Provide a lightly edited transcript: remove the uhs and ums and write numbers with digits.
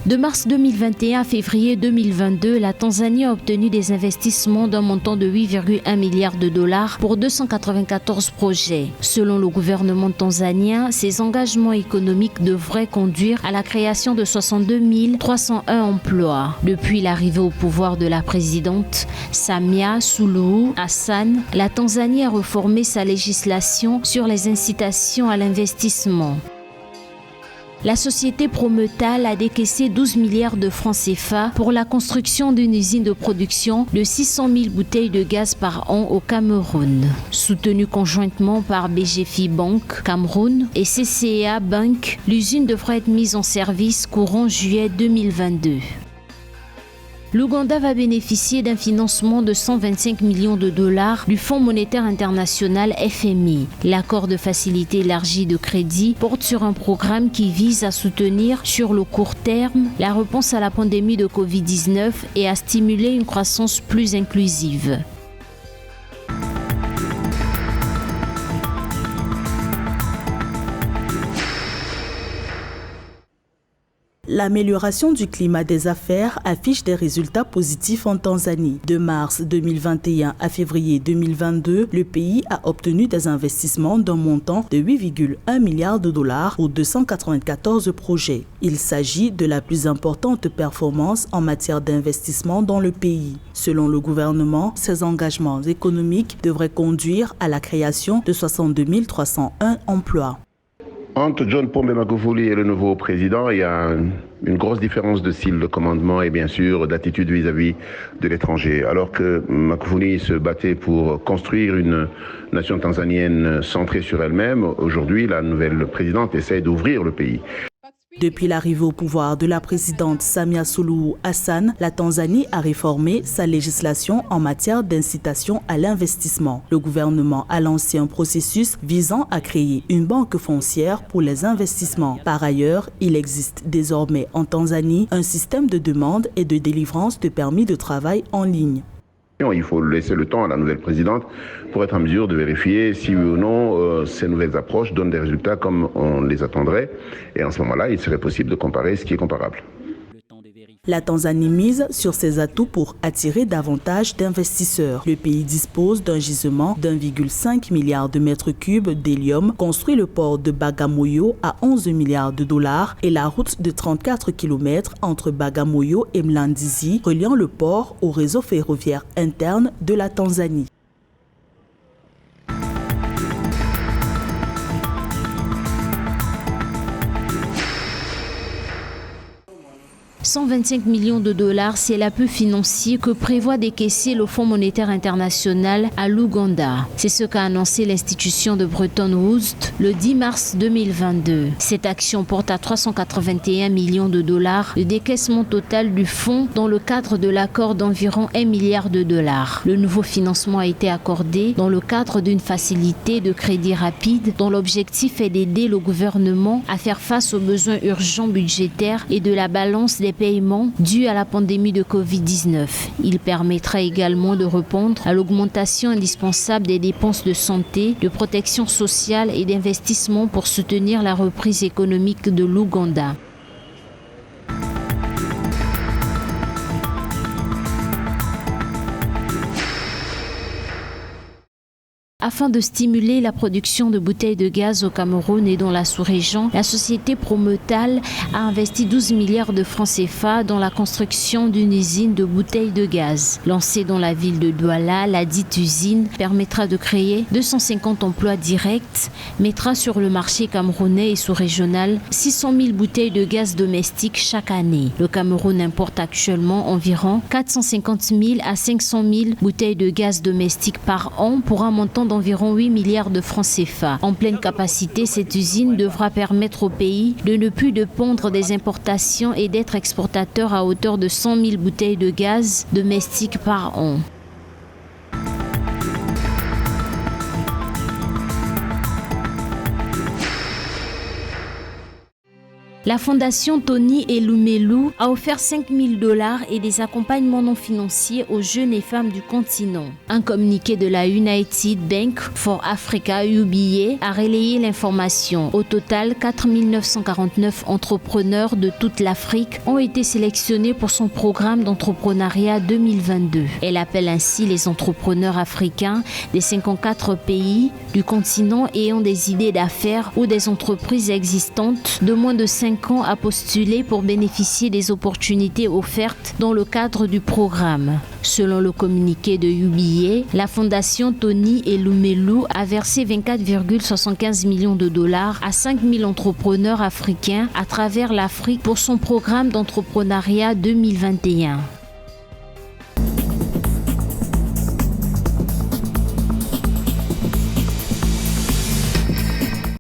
De mars 2021 à février 2022, la Tanzanie a obtenu des investissements d'un montant de 8,1 milliards de dollars pour 294 projets. Selon le gouvernement tanzanien, ces engagements économiques devraient conduire à la création de 62 301 emplois. Depuis l'arrivée au pouvoir de la présidente Samia Suluhu Hassan, la Tanzanie a reformé sa législation sur les incitations à l'investissement. La société Prometal a décaissé 12 milliards de francs CFA pour la construction d'une usine de production de 600 000 bouteilles de gaz par an au Cameroun. Soutenue conjointement par BGFI Bank Cameroun et CCA Bank, l'usine devrait être mise en service courant juillet 2022. L'Ouganda va bénéficier d'un financement de 125 millions de dollars du Fonds monétaire international FMI. L'accord de facilité élargie de crédit porte sur un programme qui vise à soutenir sur le court terme la réponse à la pandémie de Covid-19 et à stimuler une croissance plus inclusive. L'amélioration du climat des affaires affiche des résultats positifs en Tanzanie. De mars 2021 à février 2022, le pays a obtenu des investissements d'un montant de 8,1 milliards de dollars pour 294 projets. Il s'agit de la plus importante performance en matière d'investissement dans le pays. Selon le gouvernement, ces engagements économiques devraient conduire à la création de 62 301 emplois. Entre John Pombe Magufuli et le nouveau président, il y a une grosse différence de style de commandement et bien sûr d'attitude vis-à-vis de l'étranger. Alors que Magufuli se battait pour construire une nation tanzanienne centrée sur elle-même, aujourd'hui la nouvelle présidente essaie d'ouvrir le pays. Depuis l'arrivée au pouvoir de la présidente Samia Suluhu Hassan, la Tanzanie a réformé sa législation en matière d'incitation à l'investissement. Le gouvernement a lancé un processus visant à créer une banque foncière pour les investissements. Par ailleurs, il existe désormais en Tanzanie un système de demande et de délivrance de permis de travail en ligne. Il faut laisser le temps à la nouvelle présidente pour être en mesure de vérifier si oui ou non ces nouvelles approches donnent des résultats comme on les attendrait. Et en ce moment-là, il serait possible de comparer ce qui est comparable. La Tanzanie mise sur ses atouts pour attirer davantage d'investisseurs. Le pays dispose d'un gisement d'1,5 milliard de mètres cubes d'hélium, construit le port de Bagamoyo à 11 milliards de dollars et la route de 34 km entre Bagamoyo et Mlandizi, reliant le port au réseau ferroviaire interne de la Tanzanie. 125 millions de dollars, c'est l'appui financier que prévoit décaisser le Fonds monétaire international à l'Ouganda. C'est ce qu'a annoncé l'institution de Bretton Woods le 10 mars 2022. Cette action porte à 381 millions de dollars le décaissement total du fonds dans le cadre de l'accord d'environ 1 milliard de dollars. Le nouveau financement a été accordé dans le cadre d'une facilité de crédit rapide dont l'objectif est d'aider le gouvernement à faire face aux besoins urgents budgétaires et de la balance des paiements dus à la pandémie de Covid-19. Il permettra également de répondre à l'augmentation indispensable des dépenses de santé, de protection sociale et d'investissement pour soutenir la reprise économique de l'Ouganda. Afin de stimuler la production de bouteilles de gaz au Cameroun et dans la sous-région, la société Prometal a investi 12 milliards de francs CFA dans la construction d'une usine de bouteilles de gaz. Lancée dans la ville de Douala, la dite usine permettra de créer 250 emplois directs, mettra sur le marché camerounais et sous-régional 600 000 bouteilles de gaz domestique chaque année. Le Cameroun importe actuellement environ 450 000 à 500 000 bouteilles de gaz domestique par an pour un montant d'environ 8 milliards de francs CFA. En pleine capacité, cette usine devra permettre au pays de ne plus dépendre des importations et d'être exportateur à hauteur de 100 000 bouteilles de gaz domestique par an. La fondation Tony Elumelu a offert $5 000 et des accompagnements non financiers aux jeunes et femmes du continent. Un communiqué de la United Bank for Africa UBA a relayé l'information. Au total, 4 949 entrepreneurs de toute l'Afrique ont été sélectionnés pour son programme d'entrepreneuriat 2022. Elle appelle ainsi les entrepreneurs africains des 54 pays du continent ayant des idées d'affaires ou des entreprises existantes de moins de 5 ans à postuler pour bénéficier des opportunités offertes dans le cadre du programme. Selon le communiqué de UBA, la fondation Tony Elumelu a versé $24,75 millions à 5 000 entrepreneurs africains à travers l'Afrique pour son programme d'entrepreneuriat 2021.